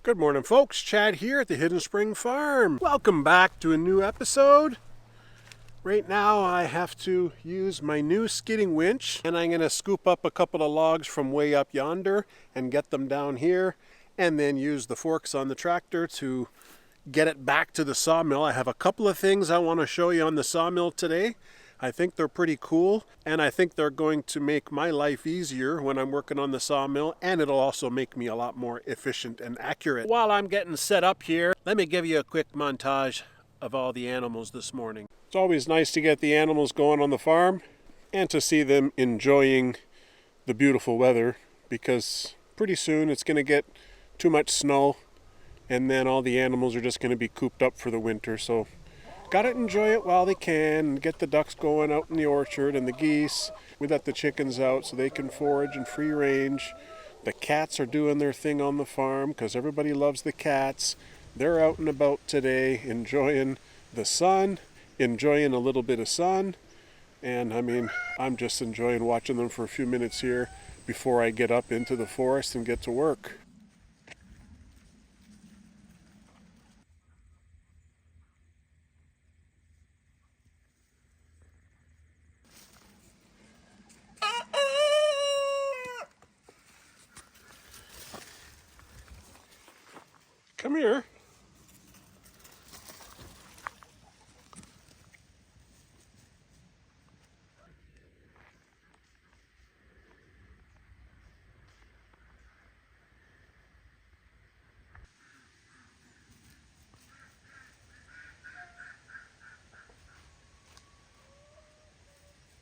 Good morning, folks. Chad here at the Hidden Spring Farm. Welcome back to a new episode. Right now I have to use my new skidding winch, and I'm going to scoop up a couple of logs from way up yonder and get them down here, and then use the forks on the tractor to get it back to the sawmill. I have a couple of things I want to show you on the sawmill today. I think they're pretty cool, and I think they're going to make my life easier when I'm working on the sawmill, and it'll also make me a lot more efficient and accurate. While I'm getting set up here, let me give you a quick montage of all the animals this morning. It's always nice to get the animals going on the farm and to see them enjoying the beautiful weather, because pretty soon it's going to get too much snow, and then all the animals are just going to be cooped up for the winter. So gotta enjoy it while they can, and get the ducks going out in the orchard and the geese. We let the chickens out so they can forage in free range. The cats are doing their thing on the farm because everybody loves the cats. They're out and about today, enjoying the sun, enjoying a little bit of sun. And I mean, I'm just enjoying watching them for a few minutes here before I get up into the forest and get to work. Come here.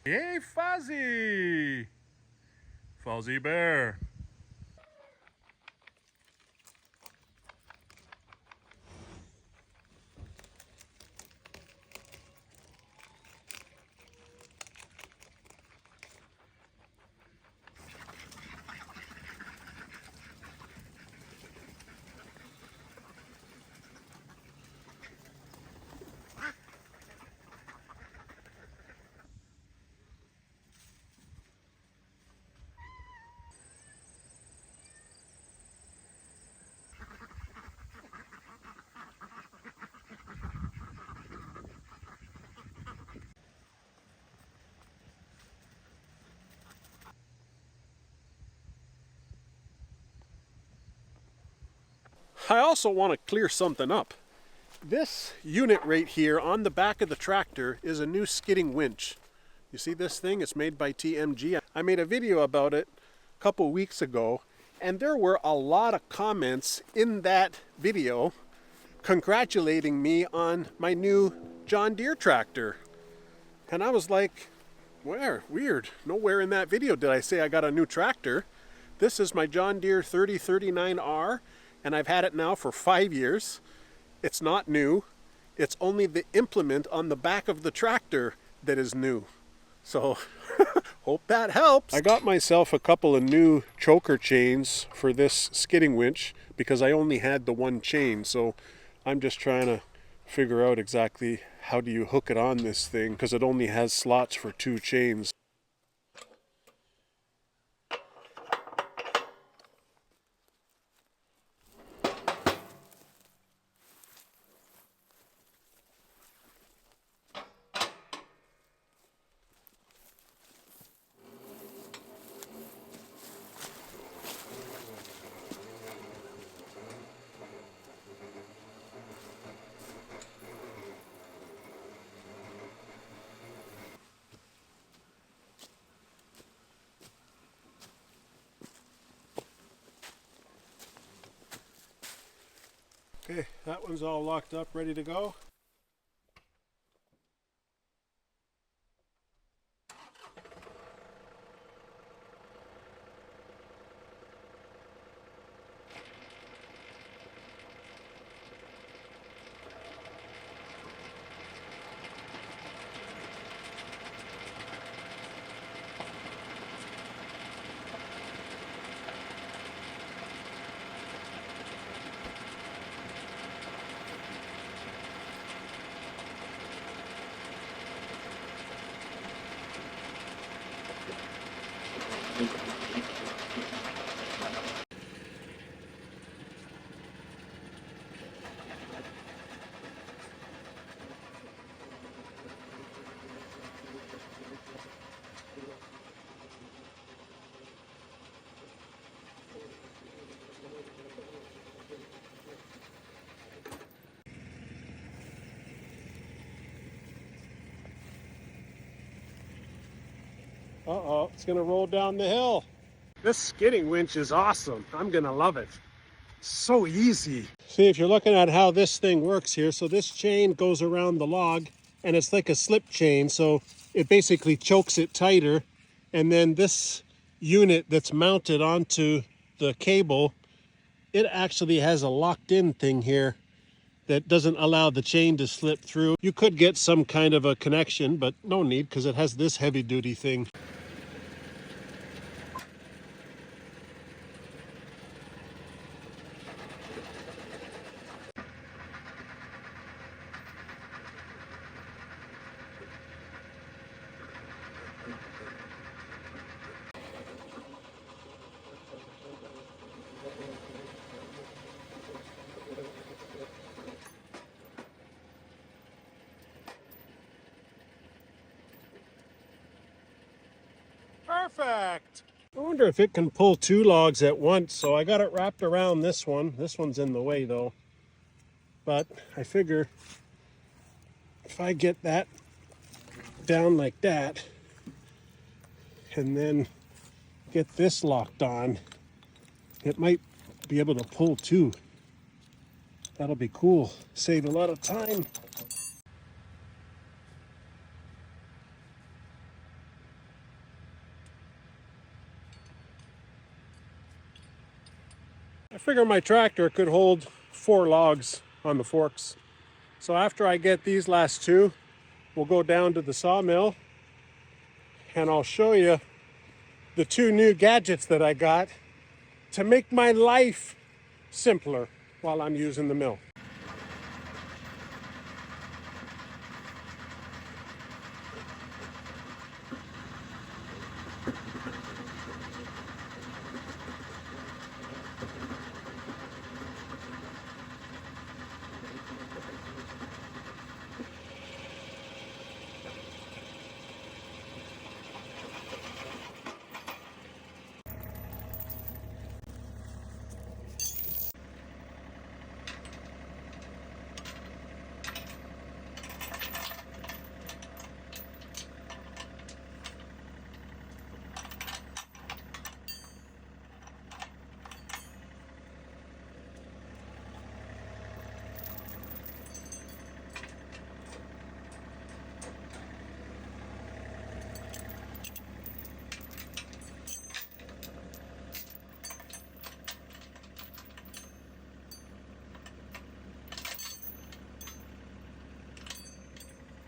Hey, Fuzzy! Fuzzy Bear. I also want to clear something up. This unit right here on the back of the tractor is a new skidding winch. You see this thing? It's made by TMG. I made a video about it a couple weeks ago, and there were a lot of comments in that video congratulating me on my new John Deere tractor. And I was like, where? Weird. Nowhere in that video did I say I got a new tractor. This is my John Deere 3039R. And I've had it now for 5 years. It's not new. It's only the implement on the back of the tractor that is new. So hope that helps. I got myself a couple of new choker chains for this skidding winch because I only had the one chain. So I'm just trying to figure out exactly how do you hook it on this thing, because it only has slots for 2 chains. Okay, that one's all locked up, ready to go. Uh-oh, it's gonna roll down the hill. This skidding winch is awesome. I'm gonna love it. So easy. See, if you're looking at how this thing works here, so this chain goes around the log and it's like a slip chain, so it basically chokes it tighter, and then this unit that's mounted onto the cable, it actually has a locked in thing here that doesn't allow the chain to slip through. You could get some kind of a connection, but no need because it has this heavy duty thing. Perfect. I wonder if it can pull two logs at once. So I got it wrapped around this one. This one's in the way though. But I figure if I get that down like that and then get this locked on, it might be able to pull two. That'll be cool. Save a lot of time. I figure my tractor could hold 4 logs on the forks. So after I get these last 2, we'll go down to the sawmill and I'll show you the 2 new gadgets that I got to make my life simpler while I'm using the mill.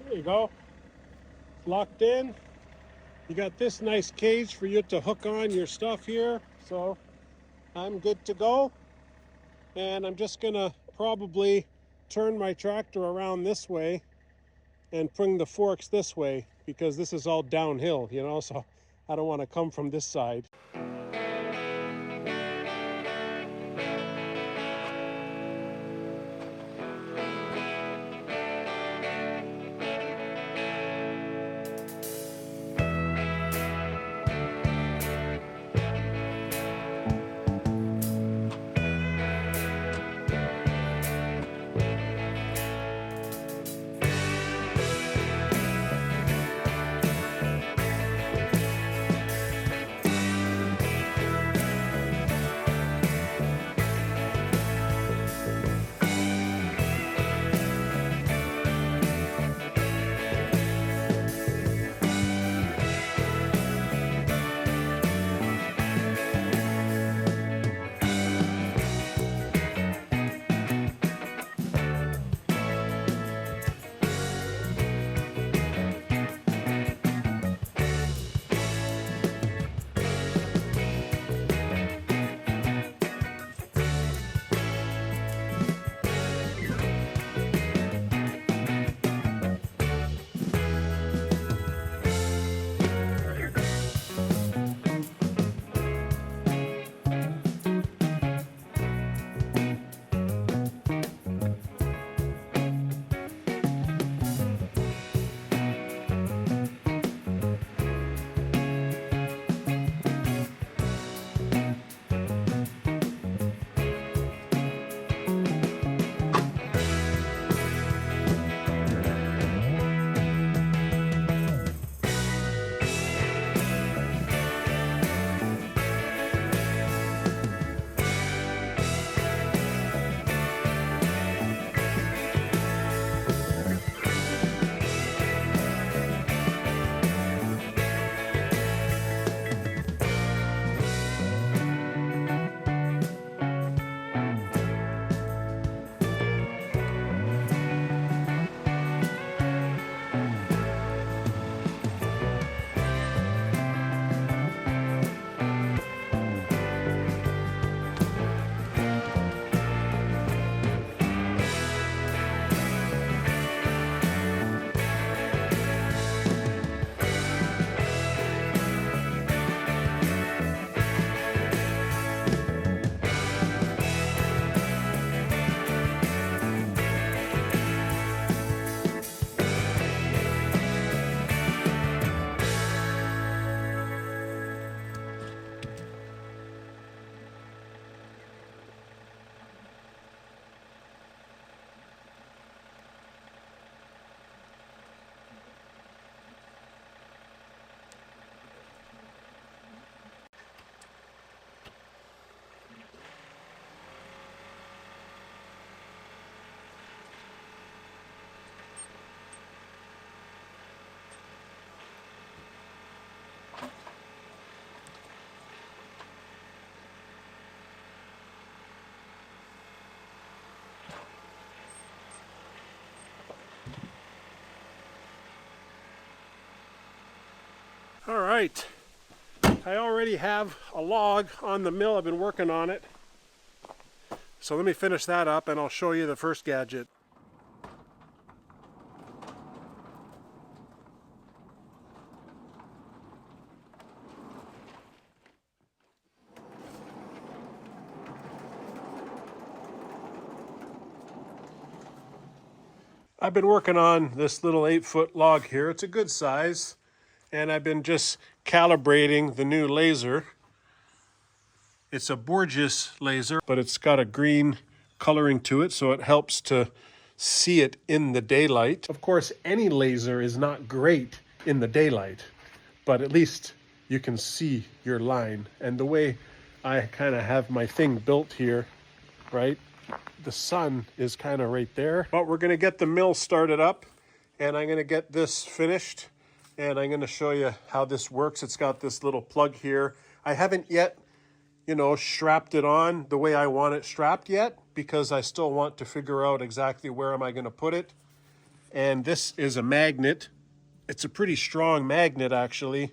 There you go. Locked in. You got this nice cage for you to hook on your stuff here. So I'm good to go. And I'm just gonna probably turn my tractor around this way and bring the forks this way because this is all downhill, you know, so I don't want to come from this side. All right, I already have a log on the mill. I've been working on it. So let me finish that up and I'll show you the first gadget. I've been working on this little 8-foot log here. It's a good size, and I've been just calibrating the new laser. It's a Borges laser, but it's got a green coloring to it, so it helps to see it in the daylight. Of course, any laser is not great in the daylight, but at least you can see your line. And the way I kind of have my thing built here, right? The sun is kind of right there. But we're going to get the mill started up, and I'm going to get this finished, and I'm going to show you how this works. It's got this little plug here. I haven't yet, strapped it on the way I want it strapped yet, because I still want to figure out exactly where am I going to put it. And this is a magnet. It's a pretty strong magnet, actually.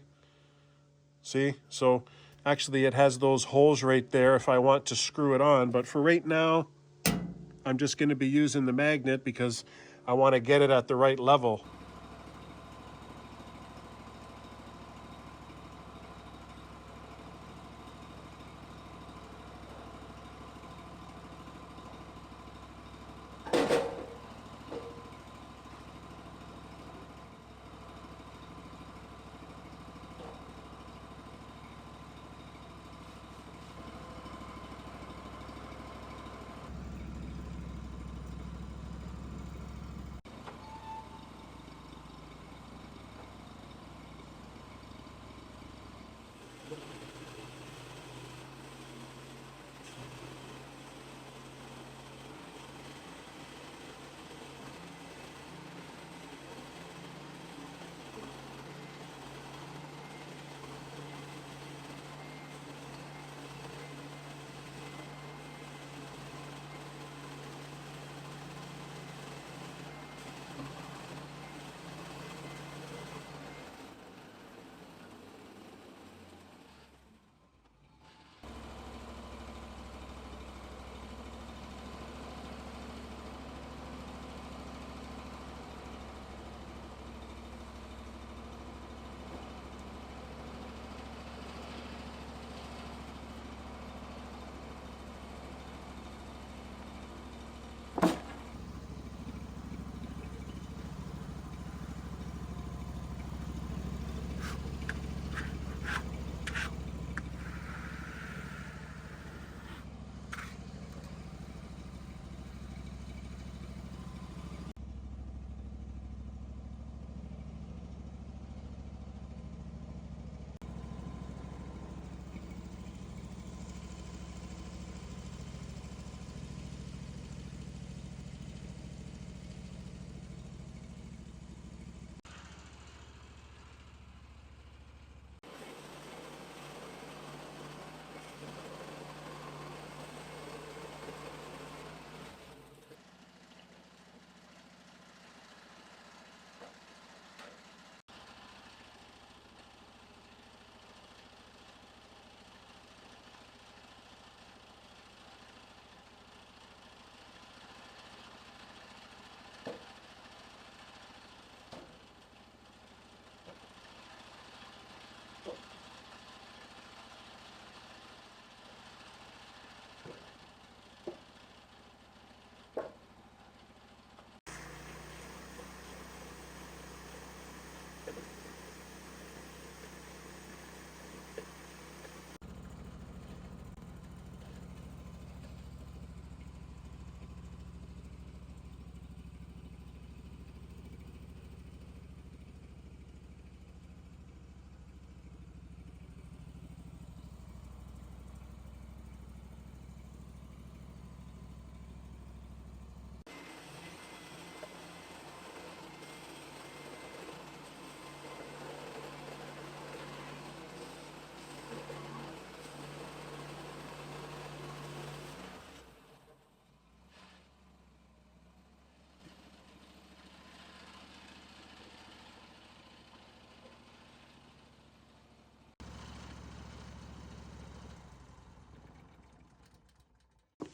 See? So actually it has those holes right there if I want to screw it on. But for right now, I'm just going to be using the magnet because I want to get it at the right level.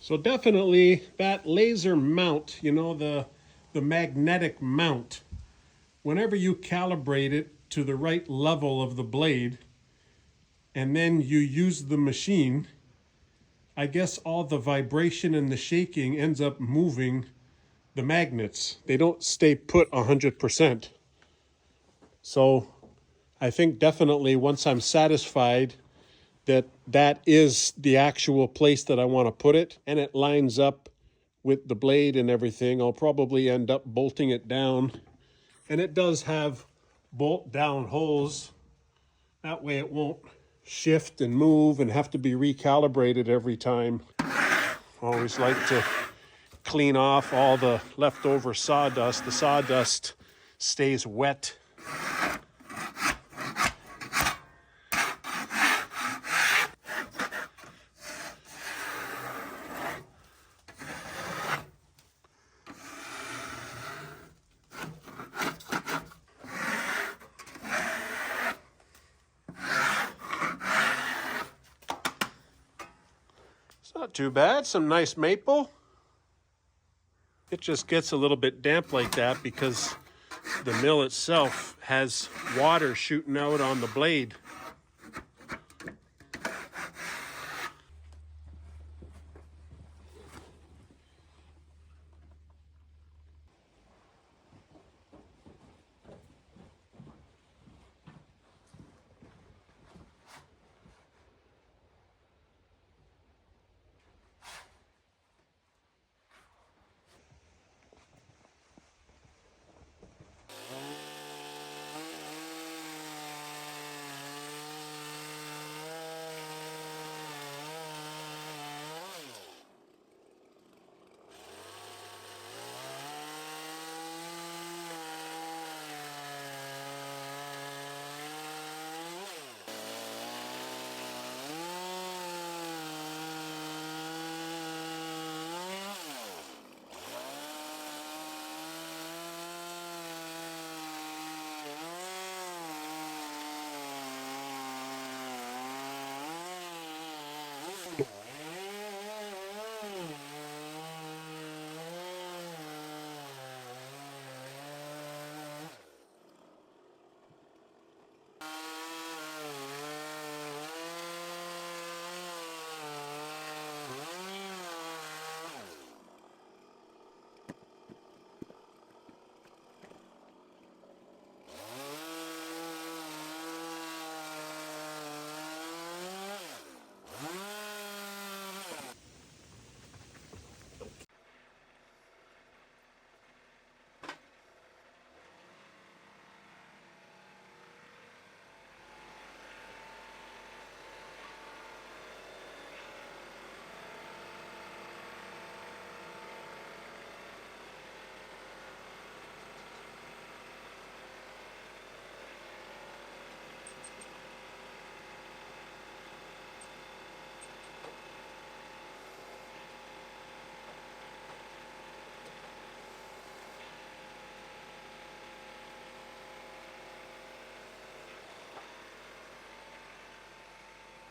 So definitely that laser mount, you know, the magnetic mount, whenever you calibrate it to the right level of the blade and then you use the machine, I guess all the vibration and the shaking ends up moving the magnets. They don't stay put 100%. So I think definitely once I'm satisfied that that is the actual place that I want to put it and it lines up with the blade and everything, I'll probably end up bolting it down. And it does have bolt down holes. That way it won't shift and move and have to be recalibrated every time. Always like to clean off all the leftover sawdust. The sawdust stays wet. It's not too bad, some nice maple. It just gets a little bit damp like that because the mill itself has water shooting out on the blade.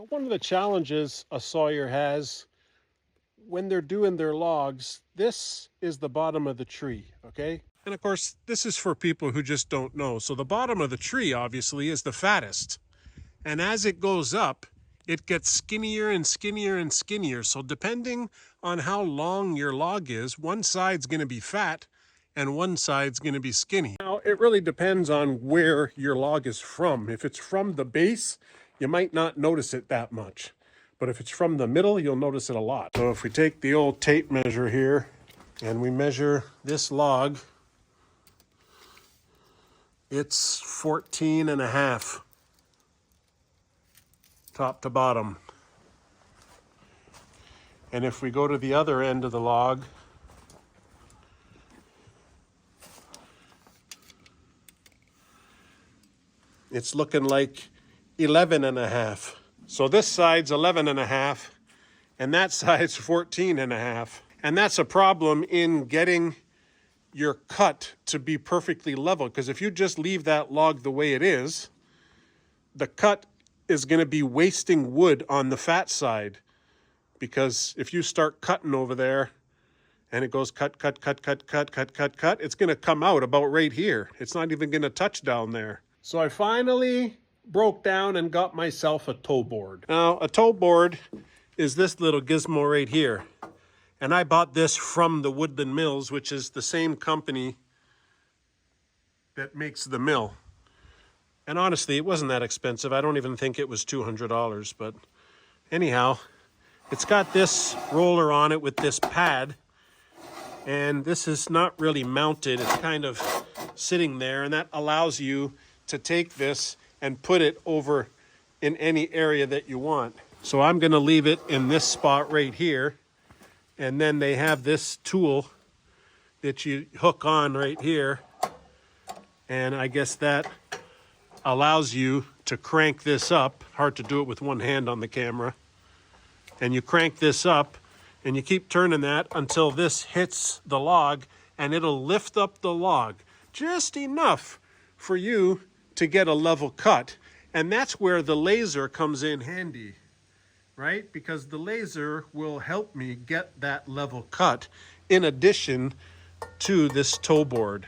One of the challenges a sawyer has when they're doing their logs, this is the bottom of the tree, okay? And of course, this is for people who just don't know. So the bottom of the tree, obviously, is the fattest. And as it goes up, it gets skinnier and skinnier and skinnier. So depending on how long your log is, one side's going to be fat and one side's going to be skinny. Now, it really depends on where your log is from. If it's from the base, you might not notice it that much. But if it's from the middle, you'll notice it a lot. So if we take the old tape measure here and we measure this log, it's 14 and a half top to bottom. And if we go to the other end of the log, it's looking like 11 and a half. So this side's 11 and a half and that side's 14 and a half. And that's a problem in getting your cut to be perfectly level, because if you just leave that log the way it is, the cut is going to be wasting wood on the fat side. because if you start cutting over there and it goes cut, cut, cut, cut, cut, cut, cut, cut, it's going to come out about right here. It's not even going to touch down there. So I finally broke down and got myself a tow board. Now, a tow board is this little gizmo right here. And I bought this from the Woodland Mills, which is the same company that makes the mill. And honestly, it wasn't that expensive. I don't even think it was $200, but anyhow, it's got this roller on it with this pad, and this is not really mounted. It's kind of sitting there, and that allows you to take this and put it over in any area that you want. So I'm going to leave it in this spot right here, and then they have this tool that you hook on right here, and I guess that allows you to crank this up. Hard to do it with one hand on the camera. And you crank this up and you keep turning that until this hits the log, and it'll lift up the log just enough for you to get a level cut. And that's where the laser comes in handy, right? Because the laser will help me get that level cut in addition to this tow board.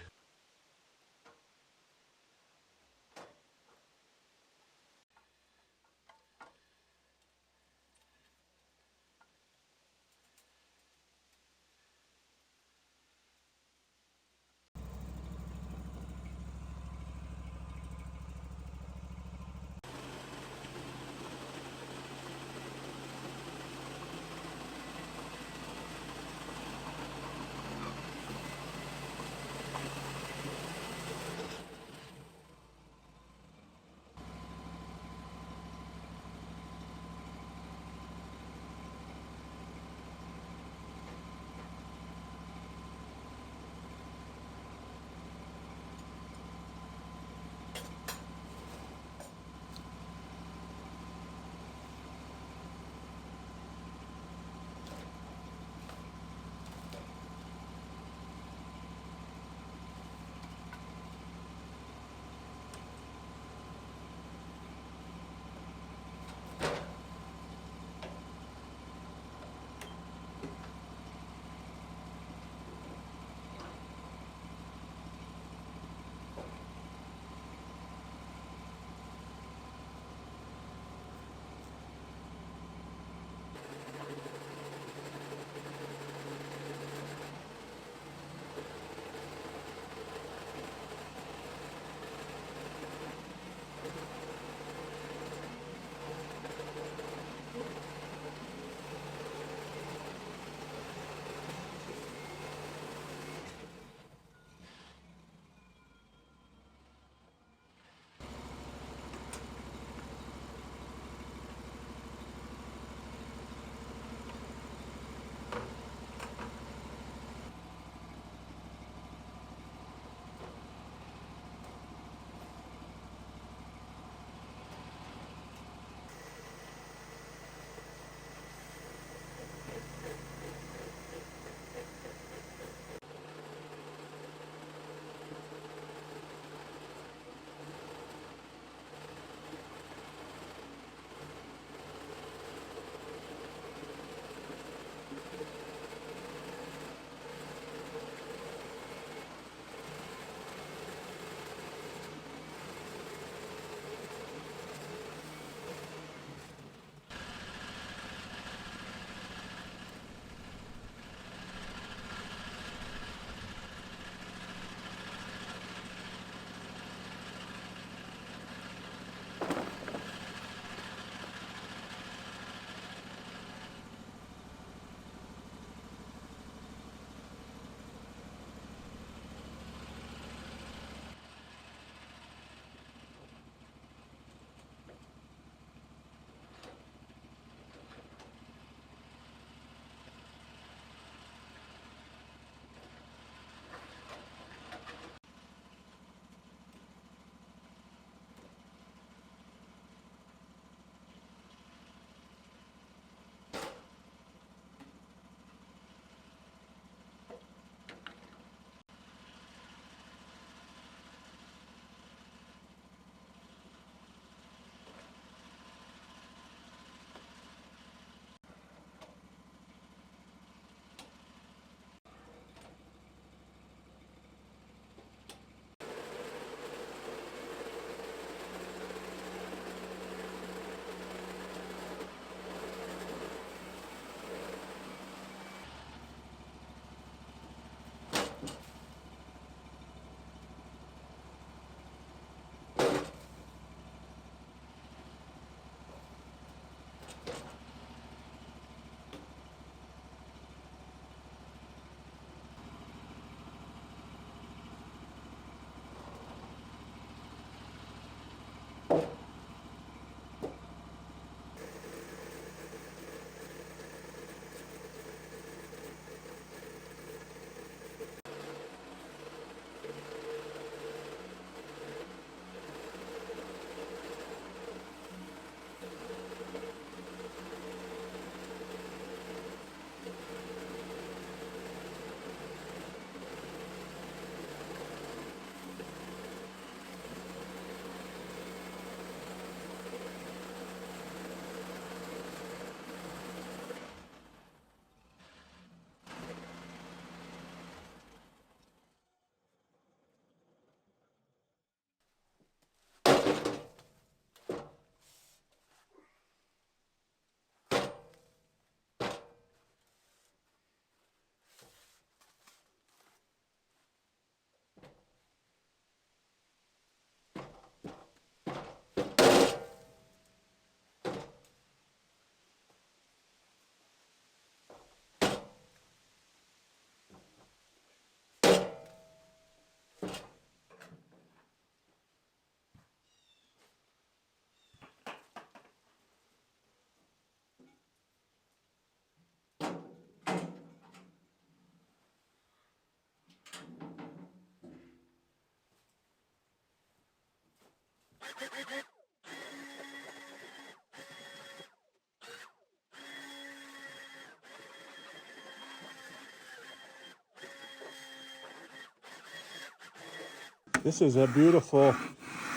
This is a beautiful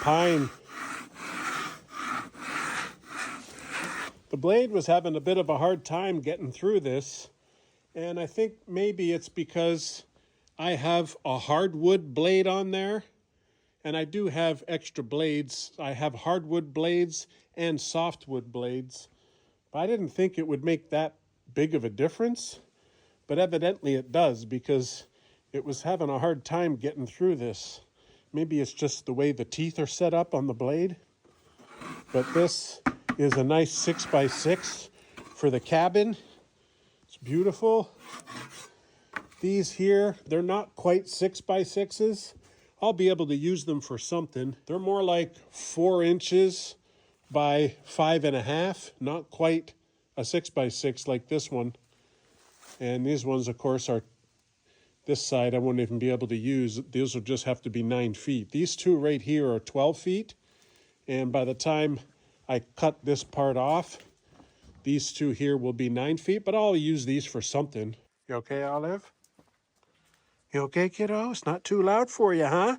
pine. The blade was having a bit of a hard time getting through this, and I think maybe it's because I have a hardwood blade on there, and I do have extra blades. I have hardwood blades and softwood blades, but I didn't think it would make that big of a difference, but evidently it does, because it was having a hard time getting through this. Maybe it's just the way the teeth are set up on the blade. But this is a nice 6x6 for the cabin. It's beautiful. These here, they're not quite 6x6s. I'll be able to use them for something. They're more like 4 inches by 5.5, not quite a 6x6 like this one. And these ones, of course, are this side I won't even be able to use. These will just have to be 9 feet. These two right here are 12 feet. And by the time I cut this part off, these two here will be 9 feet, but I'll use these for something. You okay, Olive? You okay, kiddo? It's not too loud for you, huh?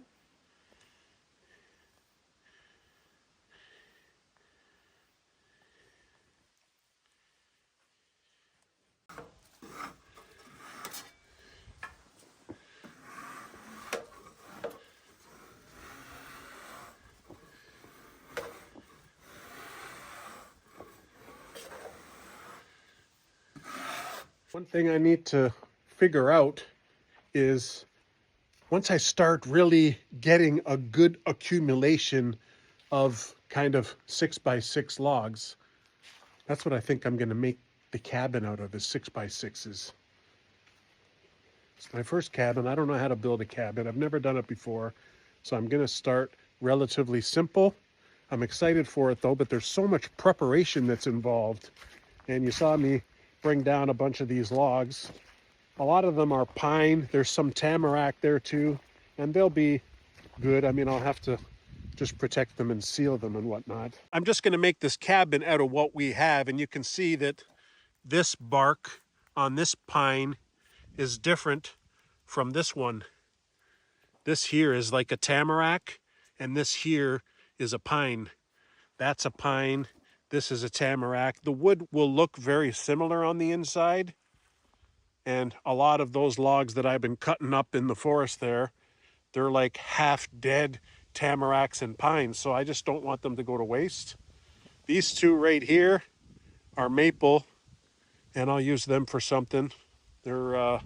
One thing I need to figure out is once I start really getting a good accumulation of kind of 6x6 logs, that's what I think I'm going to make the cabin out of, is 6x6s. It's my first cabin. I don't know how to build a cabin. I've never done it before. So I'm going to start relatively simple. I'm excited for it though, but there's so much preparation that's involved. And you saw me bring down a bunch of these logs. A lot of them are pine. There's some tamarack there too, and they'll be good. I mean, I'll have to just protect them and seal them and whatnot. I'm just going to make this cabin out of what we have, and you can see that this bark on this pine is different from this one. This here is like a tamarack, and this here is a pine. That's a pine. This is a tamarack. The wood will look very similar on the inside. And a lot of those logs that I've been cutting up in the forest there, they're like half dead tamaracks and pines. So I just don't want them to go to waste. These two right here are maple, and I'll use them for something. They're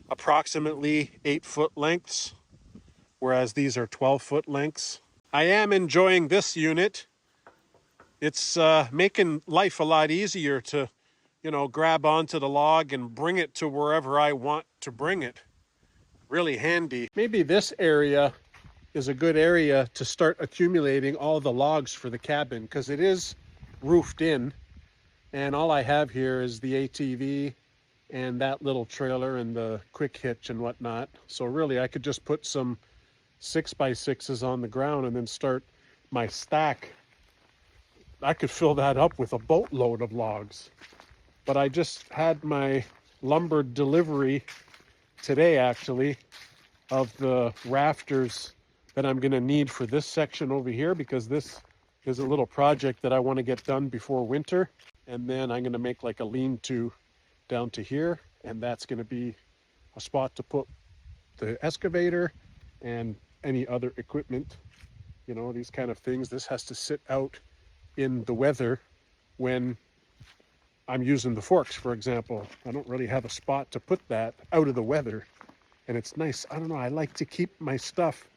approximately 8-foot lengths, whereas these are 12-foot lengths. I am enjoying this unit. It's making life a lot easier to, grab onto the log and bring it to wherever I want to bring it. Really handy. Maybe this area is a good area to start accumulating all the logs for the cabin, because it is roofed in, and all I have here is the ATV and that little trailer and the quick hitch and whatnot. So really I could just put some 6x6s on the ground and then start my stack. I could fill that up with a boatload of logs. But I just had my lumber delivery today, actually, of the rafters that I'm going to need for this section over here, because this is a little project that I want to get done before winter. And then I'm going to make like a lean-to down to here, and that's going to be a spot to put the excavator and any other equipment, these kind of things. This has to sit out in the weather when I'm using the forks, for example. I don't really have a spot to put that out of the weather, and it's nice. I don't know, I like to keep my stuff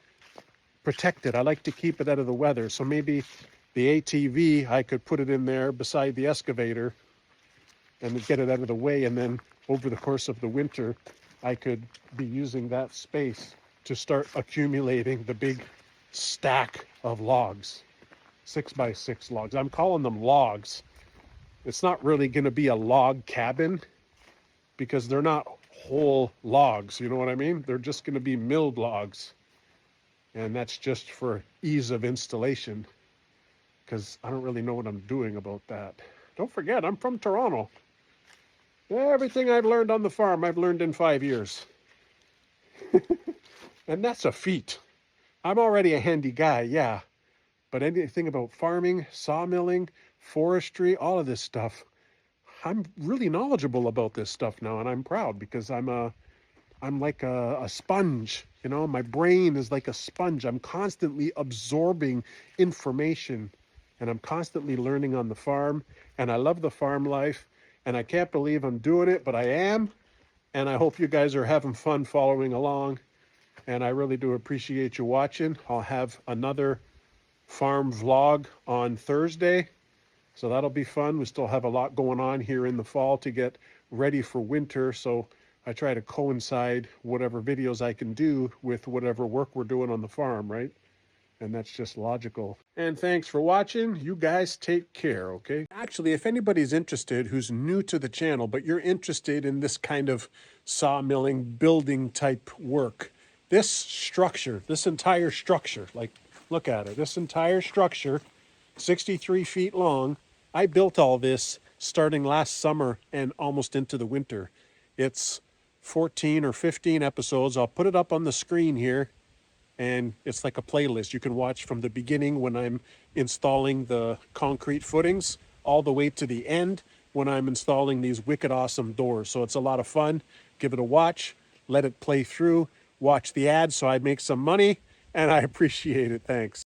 protected. I like to keep it out of the weather. So maybe the ATV, I could put it in there beside the excavator and get it out of the way, and then over the course of the winter I could be using that space to start accumulating the big stack of logs, 6x6 logs. I'm calling them logs. It's not really going to be a log cabin because they're not whole logs, you know what I mean? They're just going to be milled logs, and that's just for ease of installation. because I don't really know what I'm doing about that. Don't forget, I'm from Toronto. Everything I've learned on the farm, I've learned in 5 years. And that's a feat. I'm already a handy guy, yeah. But anything about farming, sawmilling, forestry, all of this stuff, I'm really knowledgeable about this stuff now, and I'm proud because I'm like a sponge, you know, my brain is like a sponge. I'm constantly absorbing information and I'm constantly learning on the farm, and I love the farm life, and I can't believe I'm doing it, but I am. And I hope you guys are having fun following along, and I really do appreciate you watching. I'll have another farm vlog on Thursday, so that'll be fun. We still have a lot going on here in the fall to get ready for winter, so I try to coincide whatever videos I can do with whatever work we're doing on the farm, right? And that's just logical. And thanks for watching. You guys take care, okay? Actually, if anybody's interested who's new to the channel, but you're interested in this kind of sawmilling, building type work, this structure, this entire structure, like, look at it, this entire structure, 63 feet long, I built all this starting last summer and almost into the winter. It's 14 or 15 episodes. I'll put it up on the screen here, and it's like a playlist. You can watch from the beginning when I'm installing the concrete footings all the way to the end when I'm installing these wicked awesome doors. So it's a lot of fun. Give it a watch, let it play through, watch the ads so I make some money, and I appreciate it. Thanks.